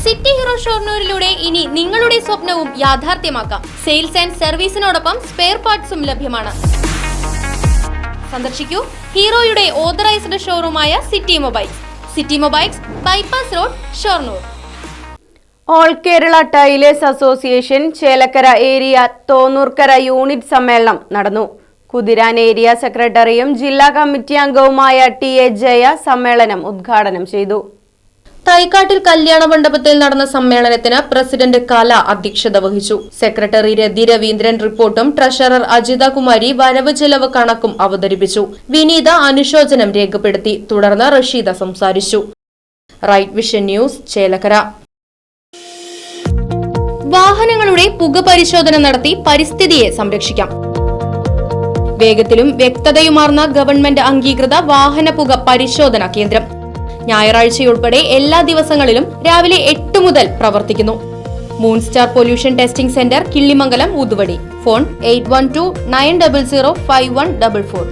City hero ഷൊർണൂരിലൂടെ ഇനി നിങ്ങളുടെ സ്വപ്നവും യാഥാർത്ഥ്യമാക്കാം. സെയിൽസ് ആൻഡ് സർവീസിനോടൊപ്പം സ്പെയർ പാർട്സും ലഭ്യമാണ്. സന്ദർശിക്കൂ ഹീറോയുടെ ഓതറൈസ്ഡ് ഷോറൂമായ city mobiles, bypass road, Shoranur. All Kerala tailors association Chelakkara area Thonnurkara unit സമ്മേളനം നടന്നു. കുതിരാൻ ഏരിയ സെക്രട്ടറിയും ജില്ലാ കമ്മിറ്റി അംഗവുമായ ടി.എ. ജയ സമ്മേളനം ഉദ്ഘാടനം ചെയ്തു. തൈക്കാട്ടിൽ കല്യാണ മണ്ഡപത്തിൽ നടന്ന സമ്മേളനത്തിന് പ്രസിഡന്റ് കല അധ്യക്ഷത വഹിച്ചു. സെക്രട്ടറി രതി രവീന്ദ്രൻ റിപ്പോർട്ടും ട്രഷറർ അജിത കുമാരി വരവ് ചെലവ് കണക്കും അവതരിപ്പിച്ചു. വിനീത അനുശോചനം രേഖപ്പെടുത്തി. തുടർന്ന് റഷീദ സംസാരിച്ചു. Right vision news, Chelakkara. വാഹനങ്ങളുടെ പുക പരിശോധന നടത്തി പരിസ്ഥിതിയെ സംരക്ഷിക്കാം. വേഗത്തിലും വ്യക്തതയുമാർന്ന ഗവൺമെന്റ് അംഗീകൃത വാഹന പുക പരിശോധന കേന്ദ്രം ഞായറാഴ്ചയുൾപ്പെടെ എല്ലാ ദിവസങ്ങളിലും രാവിലെ 8 മുതൽ പ്രവർത്തിക്കുന്നു. മൂൺസ്റ്റാർ pollution testing centre, Killimangalam, Uthuvadi. Phone 8129005144.